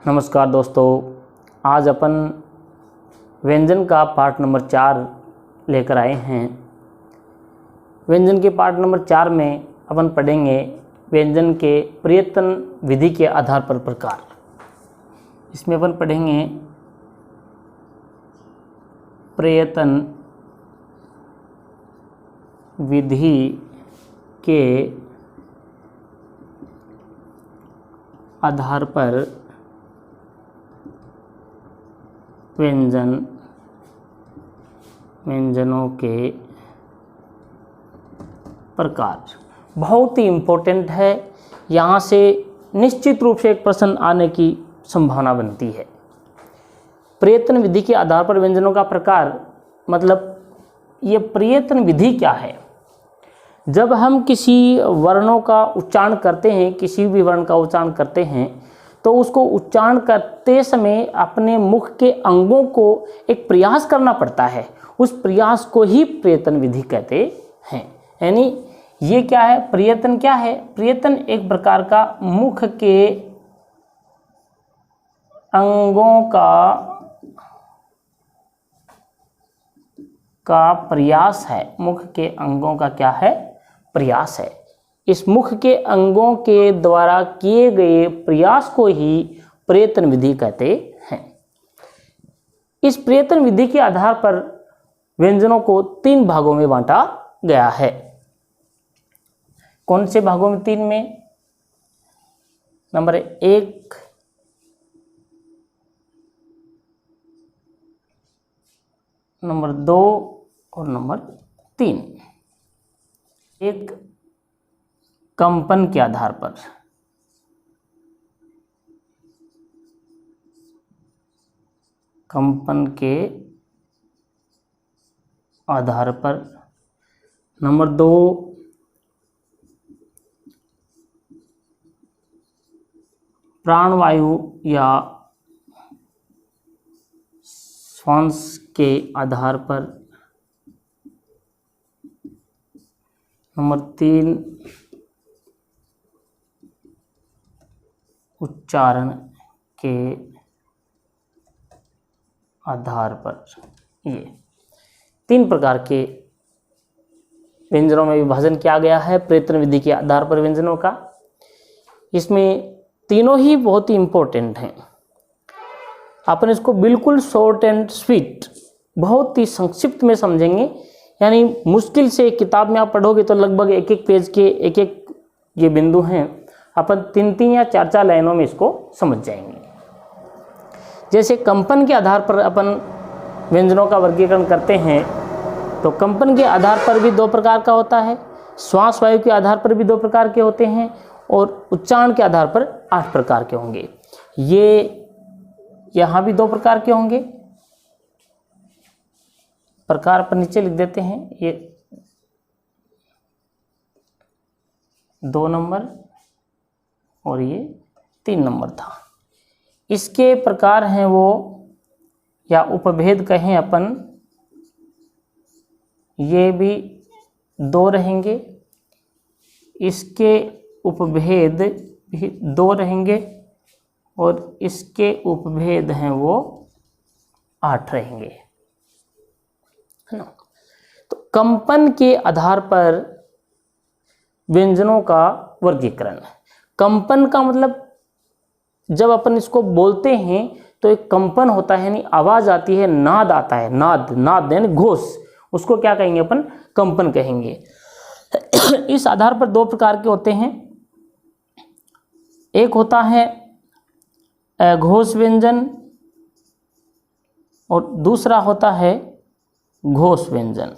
नमस्कार दोस्तों, आज अपन व्यंजन का पार्ट नंबर 4 लेकर आए हैं। व्यंजन के पार्ट नंबर 4 में अपन पढ़ेंगे व्यंजन के प्रयत्न विधि के आधार पर प्रकार। इसमें अपन पढ़ेंगे प्रयत्न विधि के आधार पर व्यंजनों के प्रकार। बहुत ही इम्पोर्टेंट है, यहाँ से निश्चित रूप से एक प्रश्न आने की संभावना बनती है। प्रयत्न विधि के आधार पर व्यंजनों का प्रकार मतलब ये प्रयत्न विधि क्या है। जब हम किसी वर्णों का उच्चारण करते हैं, किसी भी वर्ण का उच्चारण करते हैं, तो उसको उच्चारण करते समय अपने मुख के अंगों को एक प्रयास करना पड़ता है। उस प्रयास को ही प्रयत्न विधि कहते हैं। यानी ये क्या है, प्रयत्न क्या है? प्रयत्न एक प्रकार का मुख के अंगों का प्रयास है। मुख के अंगों का क्या है? प्रयास है। इस मुख के अंगों के द्वारा किए गए प्रयास को ही प्रयत्न विधि कहते हैं। इस प्रयत्न विधि के आधार पर व्यंजनों को 3 भागों में बांटा गया है। कौन से भागों में? 3 में। नंबर 1, नंबर 2 और नंबर 3। एक कंपन के आधार पर, कंपन के आधार पर। नंबर 2 प्राणवायु या श्वास के आधार पर। नंबर 3 उच्चारण के आधार पर। ये 3 प्रकार के व्यंजनों में विभाजन किया गया है प्रयत्न विधि के आधार पर व्यंजनों का। इसमें तीनों ही बहुत ही इम्पोर्टेंट हैं। अपन इसको बिल्कुल शॉर्ट एंड स्वीट, बहुत ही संक्षिप्त में समझेंगे। यानी मुश्किल से किताब में आप पढ़ोगे तो लगभग एक पेज के एक ये बिंदु हैं, अपन 3 या 4 लाइनों में इसको समझ जाएंगे। जैसे कंपन के आधार पर अपन व्यंजनों का वर्गीकरण करते हैं, तो कंपन के आधार पर भी 2 प्रकार का होता है, श्वास वायु के आधार पर भी 2 प्रकार के होते हैं, और उच्चारण के आधार पर 8 प्रकार के होंगे। ये यहाँ भी 2 प्रकार के होंगे। प्रकार पर नीचे लिख देते हैं। ये 2 नंबर और ये 3 नंबर था। इसके प्रकार हैं वो, या उपभेद कहें अपन, ये भी 2 रहेंगे। इसके उपभेद भी 2 रहेंगे, और इसके उपभेद हैं वो 8 रहेंगे, है ना। तो कंपन के आधार पर व्यंजनों का वर्गीकरण। कंपन का मतलब जब अपन इसको बोलते हैं तो एक कंपन होता है, यानी आवाज आती है, नाद आता है, नाद यानी घोष, उसको क्या कहेंगे अपन? कंपन कहेंगे। इस आधार पर 2 प्रकार के होते हैं। एक होता है अघोष व्यंजन, और दूसरा होता है घोष व्यंजन।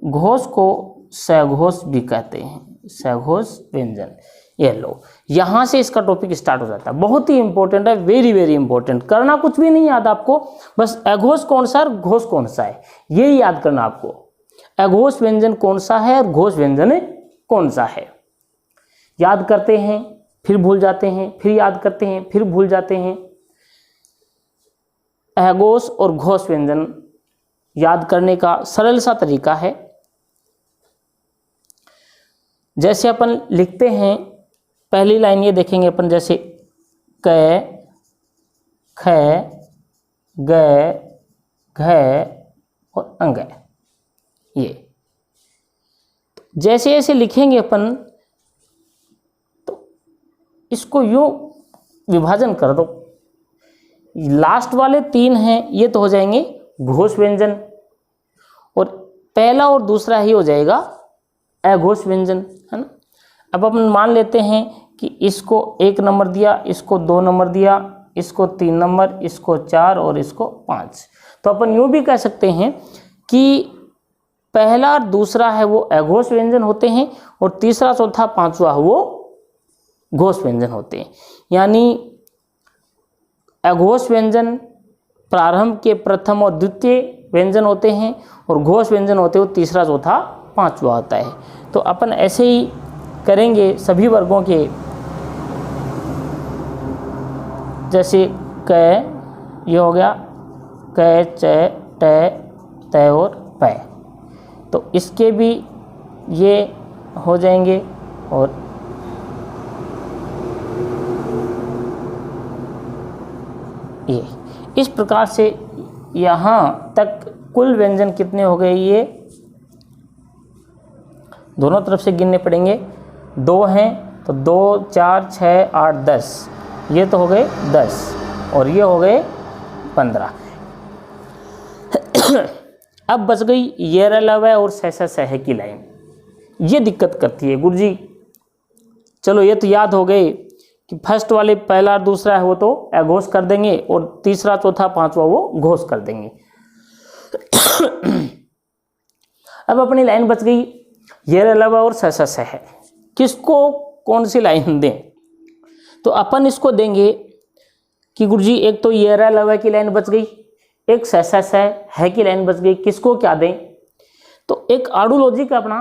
घोष को सघोष भी कहते हैं, सघोष व्यंजन। ये लो, यहाँ से इसका टॉपिक स्टार्ट हो जाता है। बहुत ही इंपॉर्टेंट है, वेरी वेरी इंपॉर्टेंट। करना कुछ भी नहीं याद आपको, बस अघोष कौन सा और घोष कौन सा है, यही याद करना आपको। अघोष व्यंजन कौन सा है और घोष व्यंजन कौन सा है। याद करते हैं फिर भूल जाते हैं, फिर याद करते हैं फिर भूल जाते हैं। अघोष और घोष व्यंजन याद करने का सरल सा तरीका है। जैसे अपन लिखते हैं, पहली लाइन ये देखेंगे अपन, जैसे कै, ख, ग, घ और अंग। ये जैसे जैसे लिखेंगे अपन तो इसको यूं विभाजन कर दो। लास्ट वाले 3 हैं ये तो हो जाएंगे घोष व्यंजन, और पहला और दूसरा ही हो जाएगा अघोष व्यंजन, है ना। अब अपन मान लेते हैं कि इसको 1 नंबर दिया, इसको 2 नंबर दिया, इसको 3 नंबर, इसको 4 और इसको 5। तो अपन यूँ भी कह सकते हैं कि पहला और दूसरा है वो अघोष व्यंजन होते हैं, और तीसरा चौथा पांचवा वो घोष व्यंजन होते हैं। यानी अघोष व्यंजन प्रारंभ के प्रथम और द्वितीय व्यंजन होते हैं, और घोष व्यंजन होते हैं वो तीसरा चौथा पांचवा होता है। तो अपन ऐसे ही करेंगे सभी वर्गों के, जैसे क ये हो गया, क, च, ट, त और प, तो इसके भी ये हो जाएंगे। और ये इस प्रकार से यहाँ तक कुल व्यंजन कितने हो गए, ये दोनों तरफ से गिनने पड़ेंगे। 2 हैं तो 2, 4, 6, 8, 10, ये तो हो गए 10 और ये हो गए 15। अब बच गई ये लव और सह की लाइन। ये दिक्कत करती है गुरुजी। चलो ये तो याद हो गए कि फर्स्ट वाले पहला और दूसरा है वो तो अघोष कर देंगे, और तीसरा चौथा पांचवा वो घोष कर देंगे। अब अपनी लाइन बच गई ये लव और सह। किसको कौन सी लाइन दें? तो अपन इसको देंगे कि गुरुजी एक तो ये लव की लाइन बच गई, एक सह की लाइन बच गई। किसको क्या दें? तो एक आड़ू लॉजिक अपना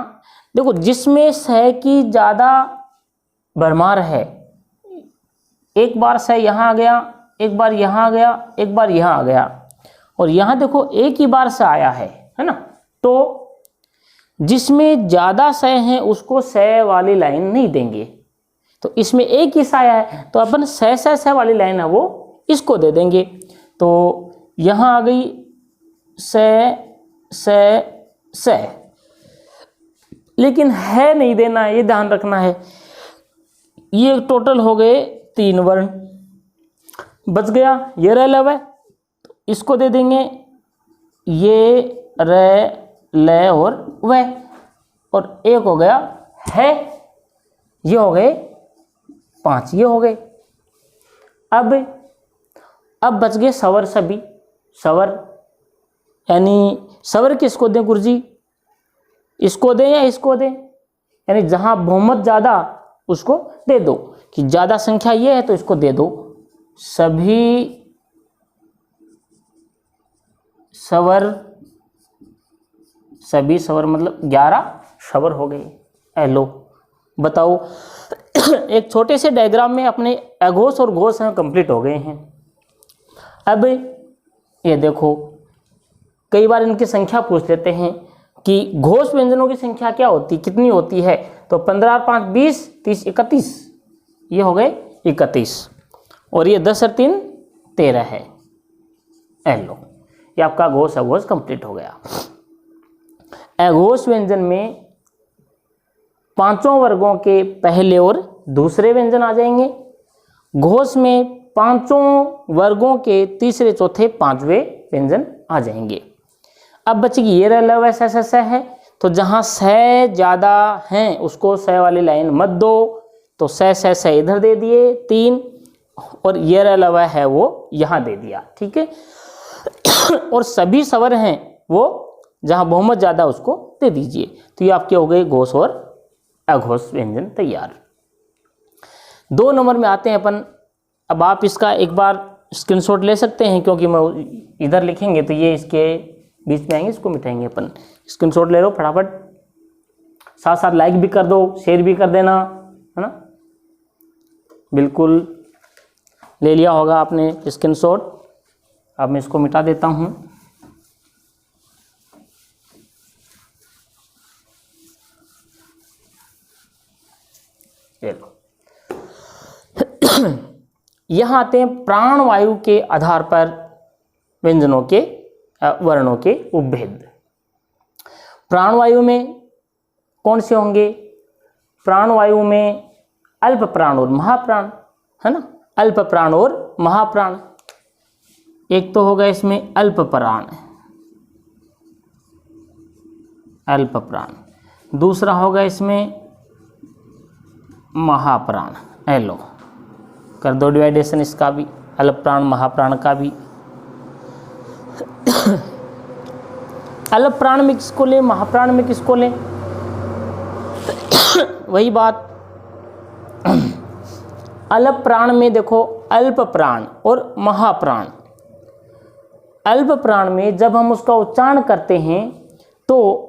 देखो, जिसमें सह की ज़्यादा भरमार है, एक बार सह यहाँ आ गया, एक बार यहाँ आ गया, एक बार यहाँ आ गया, और यहाँ देखो एक ही बार से आया है ना। तो जिसमें ज़्यादा सह है उसको सह वाली लाइन नहीं देंगे। तो इसमें एक ही सह आया है तो अपन सह वाली लाइन है वो इसको दे देंगे। तो यहाँ आ गई सह, लेकिन है नहीं देना है, ये ध्यान रखना है। ये टोटल हो गए 3 वर्ण। बच गया ये र लव है, इसको दे देंगे ये र ल और वह, और एक हो गया है, ये हो गए 5, ये हो गए। अब बच गए सवर सभी। सवर यानी सवर किसको दें गुरुजी? इसको दें या इसको दें? यानी जहां बहुमत ज़्यादा उसको दे दो, कि ज़्यादा संख्या ये है तो इसको दे दो। सभी सवर मतलब 11 सवर हो गए। हेलो बताओ। एक छोटे से डायग्राम में अपने अघोष और घोष कंप्लीट हो गए हैं। अब ये देखो, कई बार इनकी संख्या पूछ लेते हैं कि घोष व्यंजनों की संख्या क्या होती, कितनी होती है? तो 15 और 5 20, 30 31, ये हो गए 31, और ये 10 और 3 13 है। लो, ये आपका घोष अघोष कंप्लीट हो गया। अघोष व्यंजन में पांचों वर्गों के पहले और दूसरे व्यंजन आ जाएंगे। घोष में पांचों वर्गों के तीसरे चौथे पांचवे व्यंजन आ जाएंगे। अब बचेगी ये र लव सह है, तो जहां सह ज्यादा हैं उसको सह वाली लाइन मत दो, तो सह इधर दे दिए 3, और ये र लव है वो यहां दे दिया, ठीक है। और सभी सवर हैं वो जहां बहुमत ज्यादा उसको दे दीजिए। तो ये आपके हो गए घोष और अघोष व्यंजन तैयार। 2 नंबर में आते हैं अपन। अब आप इसका एक बार स्क्रीनशॉट ले सकते हैं, क्योंकि मैं इधर लिखेंगे तो ये इसके बीच में आएंगे, इसको मिटाएंगे अपन। स्क्रीनशॉट ले लो फटाफट, साथ साथ लाइक भी कर दो, शेयर भी कर देना, है ना। बिल्कुल ले लिया होगा आपने स्क्रीनशॉट। अब मैं इसको मिटा देता हूँ। ये लो। यहाँ आते हैं प्राणवायु के आधार पर व्यंजनों के वर्णों के उपभेद। प्राणवायु में कौन से होंगे? प्राणवायु में अल्प प्राण और महाप्राण, है ना, अल्प प्राण और महाप्राण। एक तो होगा इसमें अल्प प्राण, अल्प प्राण, दूसरा होगा इसमें महाप्राण। एलो कर दो डिवाइडेशन इसका भी, अल्प प्राण महाप्राण का भी। अल्प प्राण में किसको लें, महाप्राण में किसको लें? वही बात, अल्प प्राण में देखो अल्प प्राण और महाप्राण। अल्प प्राण में जब हम उसका उच्चारण करते हैं तो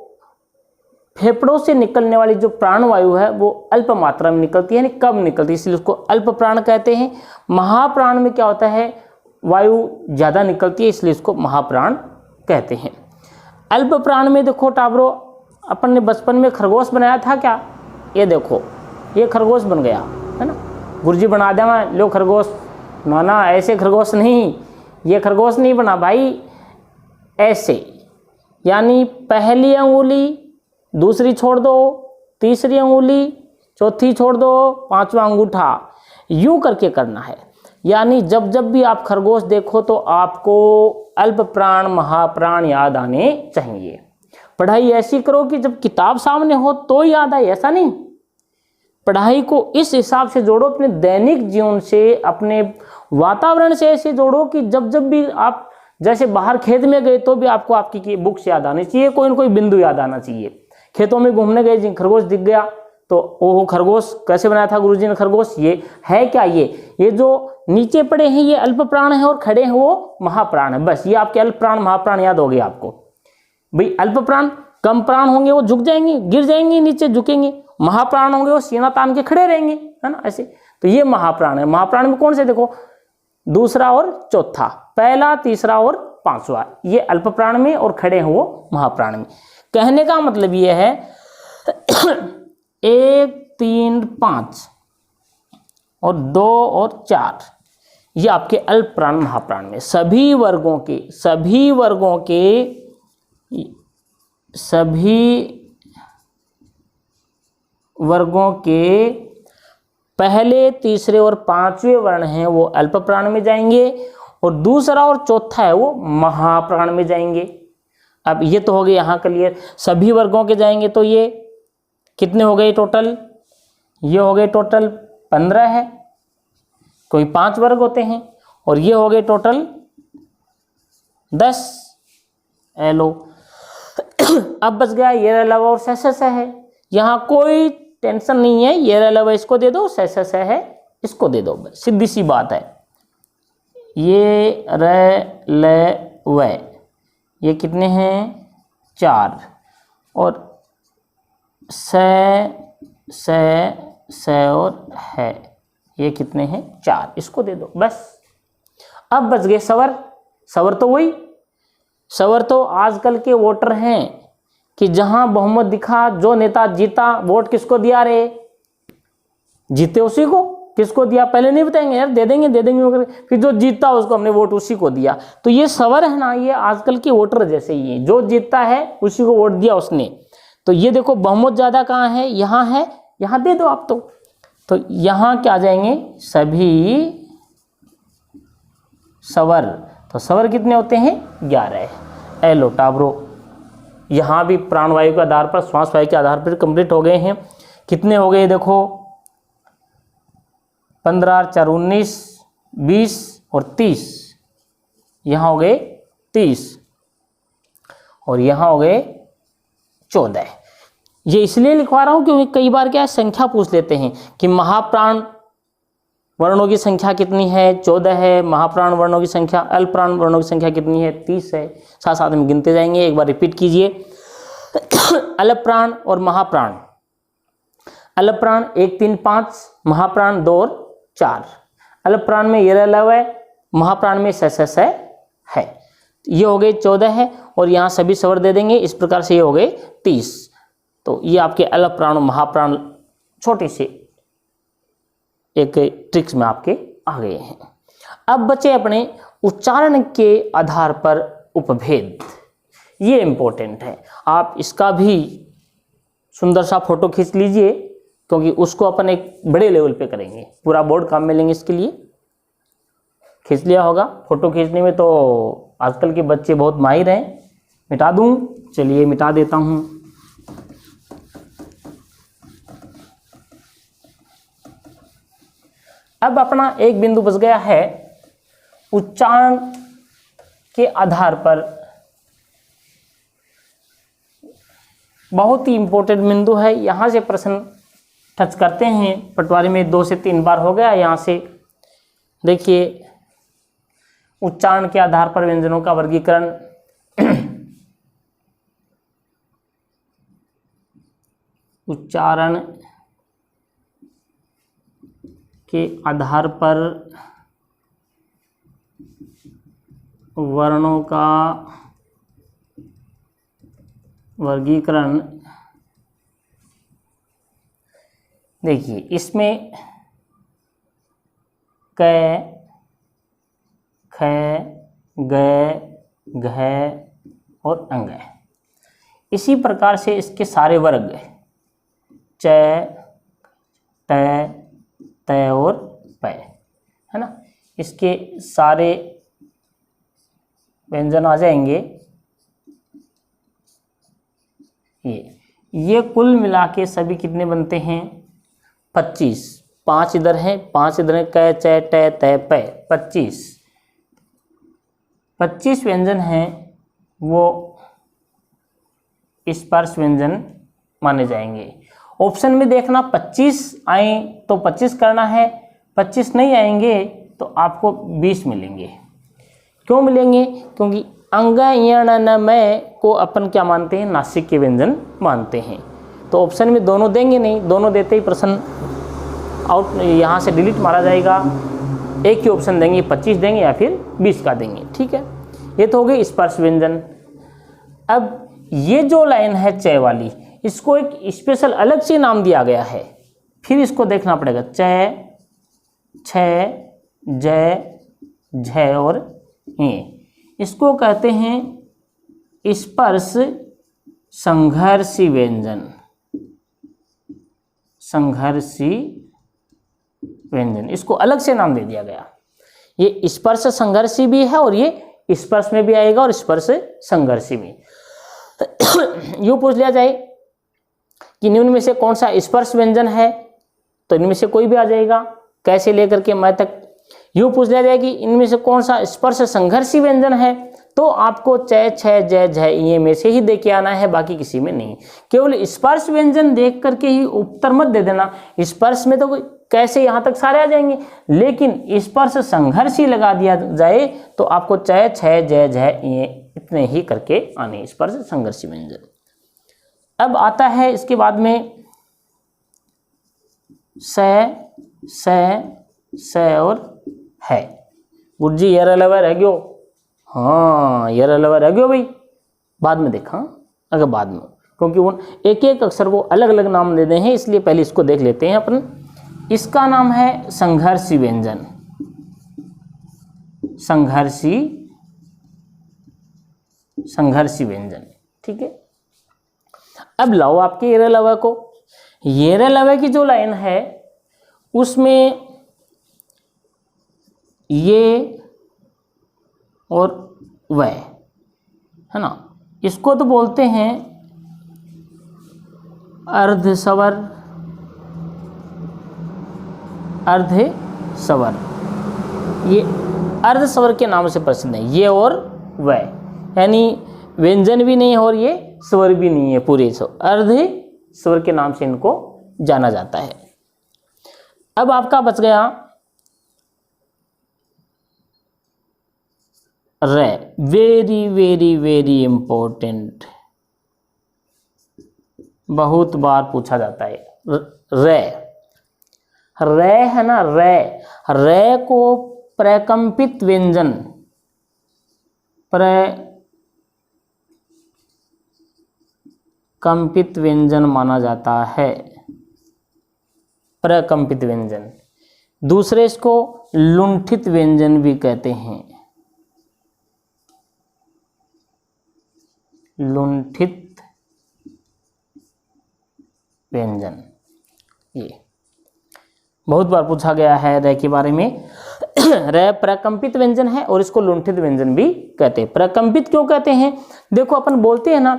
फेफड़ों से निकलने वाली जो प्राणवायु है वो अल्प मात्रा में निकलती है, यानी कम निकलती है, इसलिए उसको अल्प प्राण कहते हैं। महाप्राण में क्या होता है, वायु ज़्यादा निकलती है, इसलिए इसको महाप्राण कहते हैं। अल्प प्राण में देखो टाबरो, अपन ने बचपन में खरगोश बनाया था क्या? ये देखो, ये खरगोश बन गया, है ना, गुरुजी बना देना लो खरगोश। ना ऐसे खरगोश नहीं, ये खरगोश नहीं बना भाई, ऐसे, यानी पहली अंगुली दूसरी छोड़ दो, तीसरी अंगुली, चौथी छोड़ दो, पांचवा अंगूठा, यूं करके करना है। यानी जब जब भी आप खरगोश देखो तो आपको अल्प प्राण महाप्राण याद आने चाहिए। पढ़ाई ऐसी करो कि जब किताब सामने हो तो याद आए, ऐसा नहीं। पढ़ाई को इस हिसाब से जोड़ो, अपने दैनिक जीवन से, अपने वातावरण से ऐसे जोड़ो कि जब जब भी आप जैसे बाहर खेत में गए तो भी आपको आपकी बुक्स याद आनी चाहिए, कोई न कोई बिंदु याद आना चाहिए। खेतों में घूमने गए, जिन खरगोश दिख गया तो ओहो खरगोश कैसे बनाया था गुरुजी ने खरगोश, ये है क्या, ये जो नीचे पड़े हैं ये अल्प प्राण है और खड़े हैं वो महाप्राण है। बस ये आपके अल्प प्राण महाप्राण याद हो गए आपको। भाई अल्प प्राण कम प्राण होंगे वो झुक जाएंगे, गिर जाएंगे, नीचे झुकेंगे। महाप्राण होंगे वो सीना तान के खड़े रहेंगे, है ना, ऐसे। तो ये महाप्राण है। महाप्राण में कौन से, देखो दूसरा और चौथा, पहला तीसरा और पांचवा, ये अल्प प्राण में, और खड़े हैं वो महाप्राण में। कहने का मतलब ये है 1 3 5 और 2 और 4, ये आपके अल्प प्राण महाप्राण में। सभी वर्गों के पहले तीसरे और पांचवें वर्ण हैं वो अल्प प्राण में जाएंगे, और दूसरा और चौथा है वो महाप्राण में जाएंगे। अब ये तो हो गए यहाँ क्लियर। सभी वर्गों के जाएंगे तो ये कितने हो गए टोटल, ये हो गए टोटल 15 है, कोई 5 वर्ग होते हैं, और ये हो गए टोटल 10। लो अब बच गया ये अलावा और सह है, यहाँ कोई टेंशन नहीं है, ये अलावा इसको दे दो, सह है इसको दे दो, बस सीधी सी बात है। ये व ये कितने हैं 4, और से और है ये कितने हैं 4, इसको दे दो बस। अब बच गए सवर तो वही, सवर तो आजकल के वोटर हैं कि जहां बहुमत दिखा, जो नेता जीता, वोट किसको दिया रे, जीते उसी को, किसको दिया पहले नहीं बताएंगे यार, दे देंगे फिर जो जीतता उसको हमने वोट उसी को दिया। तो ये सवर है ना, ये आजकल के वोटर जैसे ही है, जो जीतता है उसी को वोट दिया उसने। तो ये देखो बहुमत ज्यादा कहाँ है, यहाँ है, यहाँ दे दो आप। तो यहाँ क्या आ जाएंगे सभी सवर। तो सवर कितने होते हैं 11। एलो टाबरो, यहाँ भी प्राणवायु के आधार पर, श्वास वायु के आधार पर कंप्लीट हो गए हैं। कितने हो गए देखो 15 4 19 20 और 30, यहाँ हो गए 30 और यहाँ हो गए 14। ये इसलिए लिखवा रहा हूँ क्योंकि कई बार क्या है संख्या पूछ लेते हैं कि महाप्राण वर्णों की संख्या कितनी है, 14 है। महाप्राण वर्णों की संख्या, अल्प प्राण वर्णों की संख्या कितनी है, 30 है। साथ साथ में गिनते जाएंगे, एक बार रिपीट कीजिए। अल्प प्राण और महाप्राण, अल्प प्राण 1 3 5, महाप्राण 2 और 4। अल्प प्राण में ये लव है, महाप्राण में स है। ये हो गए 14 है, और यहाँ सभी सवर दे देंगे। इस प्रकार से ये हो गए 30। तो ये आपके अल्प प्राण और महाप्राण छोटे से एक ट्रिक्स में आपके आ गए हैं। अब बचे अपने उच्चारण के आधार पर उपभेद। ये इंपॉर्टेंट है, आप इसका भी सुंदर सा फोटो खींच लीजिए, क्योंकि उसको अपन एक बड़े लेवल पे करेंगे, पूरा बोर्ड काम में लेंगे। इसके लिए खींच लिया होगा, फोटो खींचने में तो आजकल के बच्चे बहुत माहिर हैं। मिटा दूं, चलिए मिटा देता हूं। अब अपना एक बिंदु बच गया है उच्चारण के आधार पर, बहुत ही इंपॉर्टेंट बिंदु है। यहां से प्रश्न टच करते हैं, पटवारी में 2 से 3 बार हो गया। यहां से देखिए, उच्चारण के आधार पर व्यंजनों का वर्गीकरण। उच्चारण के आधार पर वर्णों का वर्गीकरण। देखिए, इसमें क, ख, ग, घ और अंग है। इसी प्रकार से इसके सारे वर्ग च, त, त और प, है ना, इसके सारे व्यंजन आ जाएंगे। ये कुल मिला के सभी कितने बनते हैं? 25। 5 इधर हैं, 5 इधर हैं, क, च, ट, त, प, 25 व्यंजन हैं, वो स्पर्श व्यंजन माने जाएंगे। ऑप्शन में देखना, 25 आए तो 25 करना है, 25 नहीं आएंगे तो आपको 20 मिलेंगे। क्यों मिलेंगे? क्योंकि अंग, यण, न, मैं को अपन क्या मानते हैं? नासिक के व्यंजन मानते हैं। तो ऑप्शन में दोनों देंगे नहीं, दोनों देते ही प्रश्न आउट, यहाँ से डिलीट मारा जाएगा। एक ही ऑप्शन देंगे, 25 देंगे या फिर 20 का देंगे। ठीक है, ये तो हो गई स्पर्श व्यंजन। अब ये जो लाइन है च वाली, इसको एक स्पेशल अलग से नाम दिया गया है, फिर इसको देखना पड़ेगा। च, छ, ज, झ और ये, इसको कहते हैं स्पर्श संघर्षी व्यंजन। संघर्षी व्यंजन, इसको अलग से नाम दे दिया गया। ये स्पर्श संघर्षी भी है और ये स्पर्श में भी आएगा और स्पर्श संघर्षी में। यूं पूछ लिया जाए कि निम्न में से कौन सा स्पर्श व्यंजन है, तो इनमें से कोई भी आ जाएगा, कैसे लेकर के मैं तक। यूं पूछ लिया जाए कि इनमें से कौन सा स्पर्श संघर्षी व्यंजन है, तो आपको च, छ, ज, झ ये में से ही दे के आना है, बाकी किसी में नहीं। केवल स्पर्श व्यंजन देख करके ही उत्तर मत दे देना। स्पर्श में तो कैसे यहाँ तक सारे आ जाएंगे, लेकिन स्पर्श संघर्षी लगा दिया जाए तो आपको च, छ, ज, झ ये इतने ही करके आने, स्पर्श संघर्षी व्यंजन। अब आता है इसके बाद में स और है। गुरुजी यर अलावा रह गयो, हाँ यर अलावा रह गयो भाई, बाद में देखा, अगर बाद में, क्योंकि वो एक एक अक्षर को अलग अलग नाम दे दें हैं, इसलिए पहले इसको देख लेते हैं अपन। इसका नाम है संघर्षी व्यंजन। संघर्षी व्यंजन, ठीक है। अब लाओ आपके येरे लवा को। येरे लवा की जो लाइन है उसमें ये और वह, है ना, इसको तो बोलते हैं अर्धस्वर। अर्धस्वर, ये अर्धस्वर के नाम से प्रसिद्ध है, ये और वह, यानी व्यंजन भी नहीं है और ये स्वर भी नहीं है, पूरे अर्धस्वर के नाम से इनको जाना जाता है। अब आपका बच गया रे, वेरी वेरी वेरी इंपॉर्टेंट, बहुत बार पूछा जाता है। रे, रे है ना, रे को प्रकंपित व्यंजन, प्रकंपित व्यंजन माना जाता है। प्रकंपित व्यंजन। दूसरे इसको लुंठित व्यंजन भी कहते हैं। लुंठित व्यंजन, ये बहुत बार पूछा गया है र के बारे में। र प्रकंपित व्यंजन है और इसको लुंठित व्यंजन भी कहते हैं। प्रकंपित क्यों कहते हैं? देखो अपन बोलते हैं ना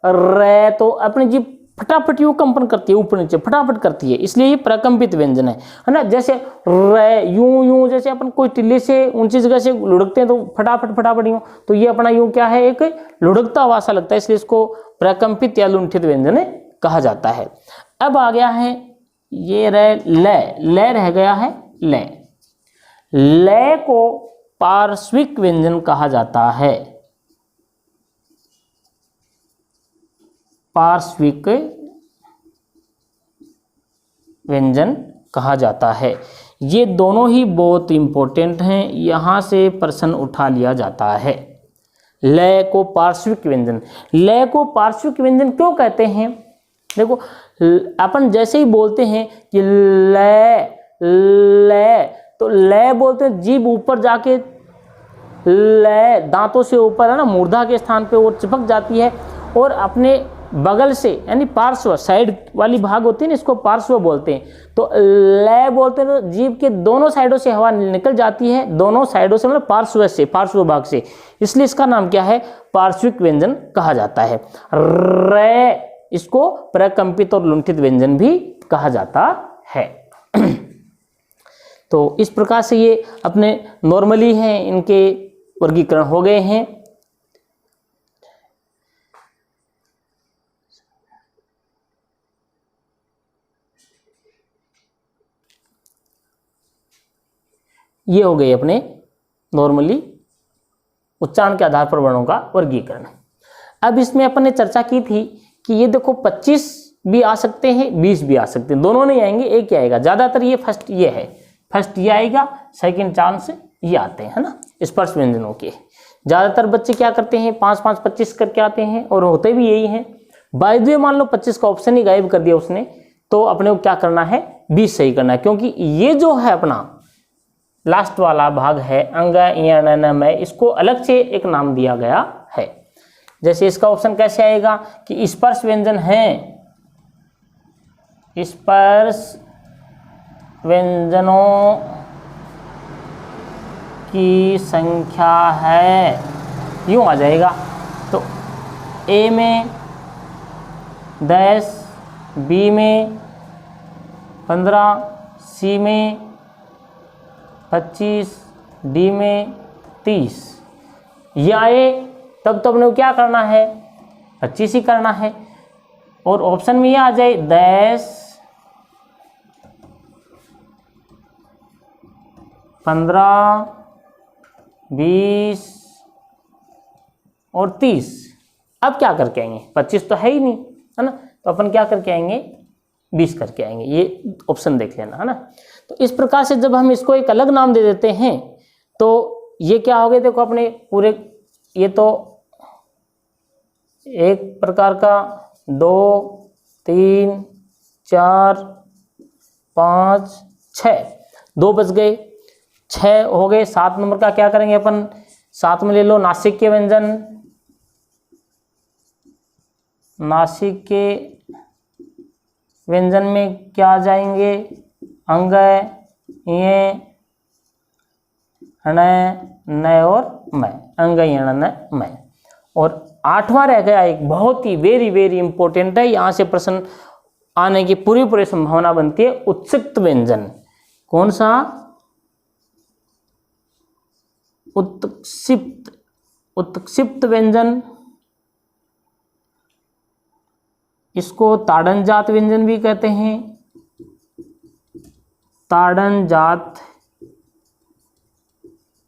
र तो अपनी जीभ फटाफट यूं कंपन करती है, ऊपर नीचे फटाफट करती है, इसलिए ये प्रकंपित व्यंजन है ना। जैसे र यूं यूं, जैसे अपन कोई टिल्ले से ऊंची जगह से लुढ़कते हैं तो फटाफट फटाफट यूं, तो ये अपना यूं क्या है, एक लुढ़कता हुआ सा लगता है, इसलिए इसको प्रकंपित या लुंठित व्यंजन कहा जाता है। अब आ गया है ये ल रह गया है ल को पार्श्विक व्यंजन कहा जाता है। पार्श्विक व्यंजन कहा जाता है। ये दोनों ही बहुत इंपॉर्टेंट हैं, यहां से प्रश्न उठा लिया जाता है। ल को पार्श्विक व्यंजन, ल को पार्श्विक व्यंजन क्यों कहते हैं? देखो अपन जैसे ही बोलते हैं कि ल तो ल बोलते हैं, जीभ ऊपर जाके ल दांतों से ऊपर है ना, मूर्धा के स्थान पे वो चिपक जाती है और अपने बगल से यानी पार्श्व साइड वाली भाग होती है ना, इसको पार्श्व बोलते हैं। तो ल बोलते हैं तो जीभ के दोनों साइडों से हवा निकल जाती है, दोनों साइडों से मतलब पार्श्व से, पार्श्व भाग से, इसलिए इसका नाम क्या है? पार्श्विक व्यंजन कहा जाता है। र इसको प्रकंपित और लुंठित व्यंजन भी कहा जाता है। तो इस प्रकार से ये अपने नॉर्मली हैं, इनके वर्गीकरण हो गए हैं। ये हो गए अपने नॉर्मली उच्चारण के आधार पर वर्णों का वर्गीकरण। अब इसमें अपन ने चर्चा की थी कि ये देखो 25 भी आ सकते हैं, 20 भी आ सकते हैं, दोनों नहीं आएंगे, एक ही आएगा। ज्यादातर ये फर्स्ट ये है, फर्स्ट ये आएगा, सेकंड चांस ये आते हैं, है ना, स्पर्श व्यंजनों के। ज्यादातर बच्चे क्या करते हैं, 5 5 25 करके आते हैं और होते भी यही हैं। बाय द वे मान लो 25 का ऑप्शन ही गायब कर दिया उसने, तो अपने को क्या करना है, 20 सही करना है, क्योंकि ये जो है अपना लास्ट वाला भाग है अंग मैं, इसको अलग से एक नाम दिया गया है। जैसे इसका ऑप्शन कैसे आएगा कि स्पर्श व्यंजन है, स्पर्श व्यंजनों की संख्या है, यूं आ जाएगा। तो ए में 10, बी में 15, सी में 25, डी में 30, ये आए तब तो अपने को क्या करना है, 25 ही करना है। और ऑप्शन में ये आ जाए 10, 15, 20 और 30। अब क्या करके आएंगे, 25 तो है ही नहीं, है ना, तो अपन क्या करके आएंगे, 20 करके आएंगे। ये ऑप्शन देख लेना, है ना। तो इस प्रकार से जब हम इसको एक अलग नाम दे देते हैं तो ये क्या हो गए, देखो अपने पूरे, ये तो एक प्रकार का 2 3 4 5 6, 2 बच गए, 6 हो गए। 7 नंबर का क्या करेंगे अपन, 7 में ले लो नासिक के व्यंजन, नासिक के व्यंजन में क्या आ जाएंगे, अंग, ये, हण, न और मैं, अंग, यण, न, मैं। और 8वां रह गया एक बहुत ही वेरी वेरी इंपॉर्टेंट है, यहां से प्रश्न आने की पूरी संभावना बनती है, उत्सिक्त व्यंजन। कौन सा, उत्क्षिप्त, उत्क्षिप्त व्यंजन, इसको ताड़नजात व्यंजन भी कहते हैं, ताड़नजात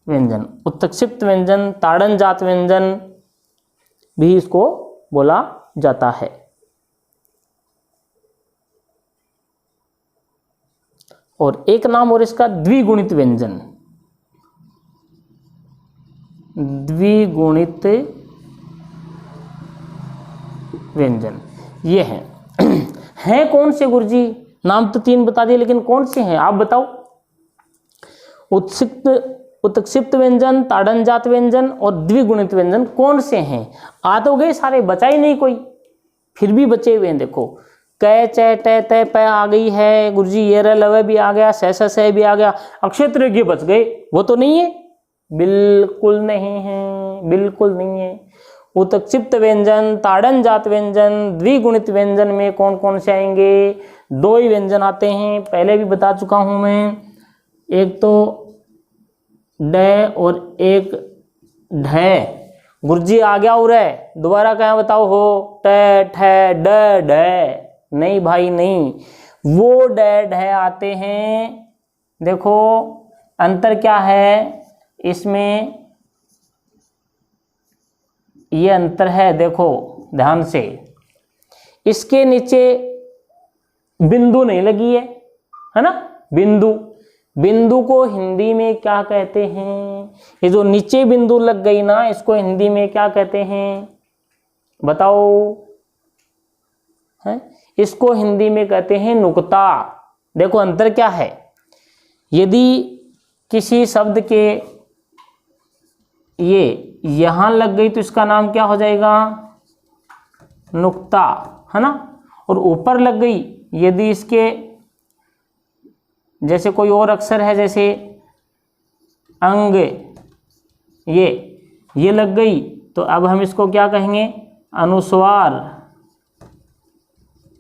व्यंजन, उत्क्षिप्त व्यंजन, ताड़नजात व्यंजन भी इसको बोला जाता है। और एक नाम और इसका द्विगुणित व्यंजन, द्विगुणित व्यंजन ये हैं। हैं कौन से गुरुजी, नाम तो 3 बता दिए, लेकिन कौन से हैं आप बताओ, उत्क्षिप्त व्यंजन, ताड़नजात व्यंजन और द्विगुणित व्यंजन कौन से हैं? आ तो गए सारे, बचा ही नहीं कोई, फिर भी बचे हुए हैं। देखो कै च ट त प आ गई है गुरुजी, ये र लव भी आ गया, स भी आ गया, अक्षेत्र ये बच गए, वो तो नहीं है, बिल्कुल नहीं है, बिल्कुल नहीं है। उत्क्षिप्त व्यंजन, ताड़नजात व्यंजन, द्विगुणित व्यंजन में कौन कौन से आएंगे? 2 ही व्यंजन आते हैं, पहले भी बता चुका हूं मैं, एक तो ड और एक ढ। गुरुजी आ गया उरे, दोबारा क्या बताओ हो, ट ठ ड ढ, नहीं भाई नहीं, वो ड ढ आते हैं। देखो अंतर क्या है इसमें, ये अंतर है, देखो ध्यान से, इसके नीचे बिंदु नहीं लगी है ना, बिंदु, बिंदु को हिंदी में क्या कहते हैं? ये जो नीचे बिंदु लग गई ना, इसको हिंदी में क्या कहते हैं बताओ? है, इसको हिंदी में कहते हैं नुक्ता। देखो अंतर क्या है, यदि किसी शब्द के ये यहां लग गई तो इसका नाम क्या हो जाएगा? नुक्ता, है ना। और ऊपर लग गई, यदि इसके जैसे कोई और अक्षर है, जैसे अंग, ये लग गई, तो अब हम इसको क्या कहेंगे? अनुस्वार।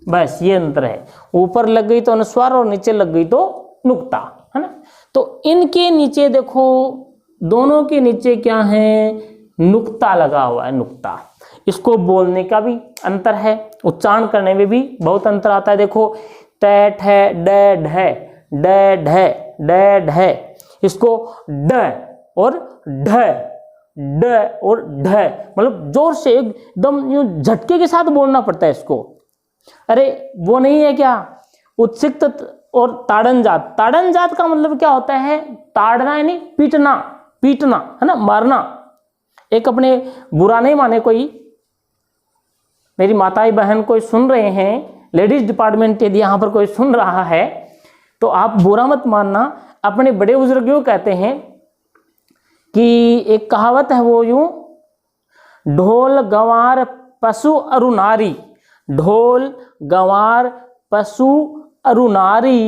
बस ये अंतर है, ऊपर लग गई तो अनुस्वार और नीचे लग गई तो नुक्ता, है ना। तो इनके नीचे देखो, दोनों के नीचे क्या है? नुक्ता लगा हुआ है, नुक्ता। इसको बोलने का भी अंतर है, उच्चारण करने में भी बहुत अंतर आता है। देखो ट ठ ड ढ, ड ढ ड ढ, इसको ड और ढ, ड और ढ, मतलब जोर से एकदम यूं झटके के साथ बोलना पड़ता है इसको। अरे वो नहीं है क्या? उत्सिक्त और ताड़नजात, ताड़नजात का मतलब क्या होता है? ताड़ना यानी पीटना, पीटना, है ना, मारना। एक अपने बुरा नहीं माने, कोई मेरी माताएं बहन कोई सुन रहे हैं, लेडीज डिपार्टमेंट यदि यहाँ पर कोई सुन रहा है तो आप बुरा मत मानना। अपने बड़े बुजुर्ग यूं कहते हैं कि एक कहावत है वो यूं, ढोल गंवार पशु अरु नारी, ढोल गंवार पशु अरु नारी,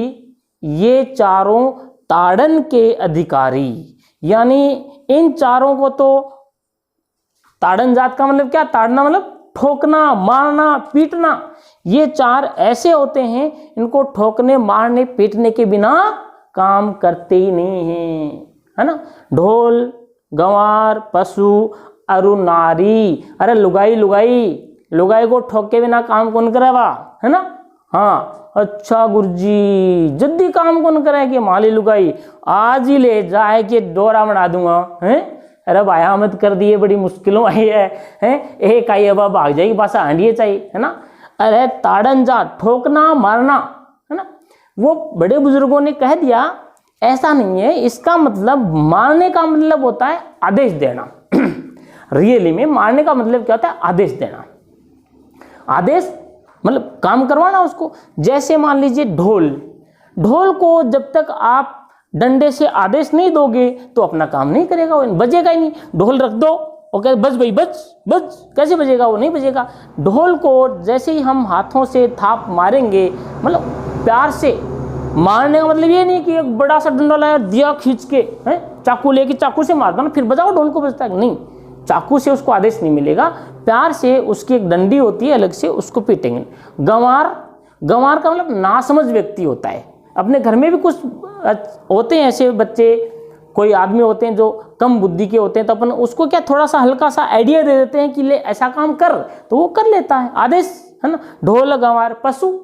ये चारों ताड़न के अधिकारी। यानी इन चारों को तो, ताड़न जात का मतलब क्या? ताड़ना मतलब ठोकना, मारना, पीटना। ये 4 ऐसे होते हैं, इनको ठोकने, मारने, पीटने के बिना काम करते ही नहीं हैं, है ना। ढोल गंवार पशु अरु नारी, अरे लुगाई, लुगाई, लुगाई को ठोक के बिना काम कौन करेगा, है ना। हाँ अच्छा गुरुजी, जल्दी काम कौन करेगी? माली लुगाई, आज ही ले जाए के डोरा बना दूंगा, है। अरे भाई मत कर दिए, बड़ी मुश्किलों आई है, एक आई अब भाग जाएगी, बस हांडिए चाहिए, है ना। अरे ताड़न जा, ठोकना, मारना, है ना। वो बड़े बुजुर्गों ने कह दिया, ऐसा नहीं है, इसका मतलब मारने का मतलब होता है आदेश देना। रियली में मारने का मतलब क्या होता है? आदेश देना। आदेश मतलब काम करवाना उसको। जैसे मान लीजिए ढोल, ढोल को जब तक आप डंडे से आदेश नहीं दोगे तो अपना काम नहीं करेगा, वो बजेगा ही नहीं। ढोल रख दो, ओके बज भाई, बज बज, कैसे बजेगा? वो नहीं बजेगा। ढोल को जैसे ही हम हाथों से थाप मारेंगे, मतलब प्यार से मारने का मतलब ये नहीं कि एक बड़ा सा डंडा लाया, दिया खींच के, है चाकू लेके चाकू से मार दो ना फिर बजाओ ढोल को, बजता है नहीं। चाकू से उसको आदेश नहीं मिलेगा, प्यार से उसकी एक डंडी होती है अलग से, उसको पीटेंगे। गंवार, गंवार का मतलब नासमझ व्यक्ति होता है। अपने घर में भी कुछ होते हैं ऐसे बच्चे, कोई आदमी होते हैं जो कम बुद्धि के होते हैं, तो अपन उसको क्या थोड़ा सा हल्का सा आइडिया दे देते हैं कि ले ऐसा काम कर, तो वो कर लेता है, आदेश, है ना। ढोल गंवार पशु,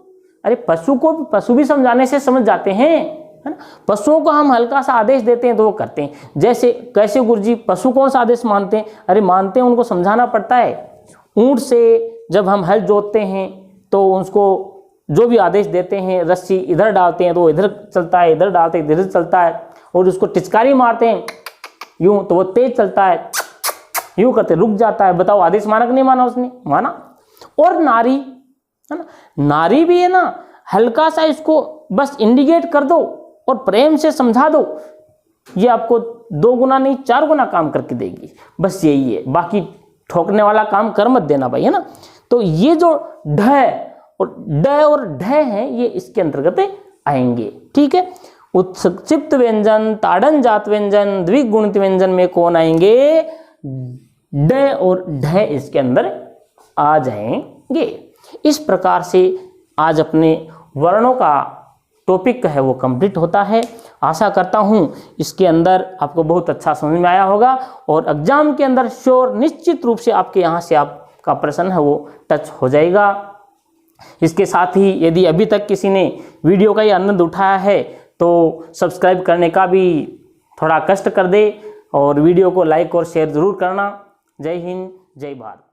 अरे पशु को पशु भी समझाने से समझ जाते हैं, है ना। पशुओं को हम हल्का सा आदेश देते हैं तो वो करते हैं। जैसे कैसे गुरुजी पशु कौन सा आदेश मानते हैं? अरे मानते हैं, उनको समझाना पड़ता है। ऊंट से जब हम हल जोतते हैं तो उसको जो भी आदेश देते हैं, रस्सी इधर डालते हैं तो वो इधर चलता है, इधर डालते हैं इधर चलता है, और उसको टिचकारी मारते हैं यूं तो वो तेज चलता है, यूं करते रुक जाता है। बताओ आदेश माना कि नहीं माना? उसने माना। और नारी, है ना, नारी भी है ना, हल्का सा इसको बस इंडिकेट कर दो और प्रेम से समझा दो ये आपको 2 गुना नहीं 4 गुना काम करके देगी। बस यही है, बाकी ठोकने वाला काम कर मत देना भाई, है ना। तो ये जो ढ और ढ है ये इसके अंतर्गत आएंगे, ठीक है। उत्सर्जित व्यंजन, ताड़न जात व्यंजन, द्विगुणित व्यंजन में कौन आएंगे? ड और ढ इसके अंदर आ जाएंगे। इस प्रकार से आज अपने वर्णों का टॉपिक है वो कंप्लीट होता है। आशा करता हूँ इसके अंदर आपको बहुत अच्छा समझ में आया होगा और एग्जाम के अंदर श्योर निश्चित रूप से आपके यहाँ से आपका प्रश्न है वो टच हो जाएगा। इसके साथ ही यदि अभी तक किसी ने वीडियो का ये आनंद उठाया है तो सब्सक्राइब करने का भी थोड़ा कष्ट कर दे और वीडियो को लाइक और शेयर ज़रूर करना। जय हिंद, जय भारत।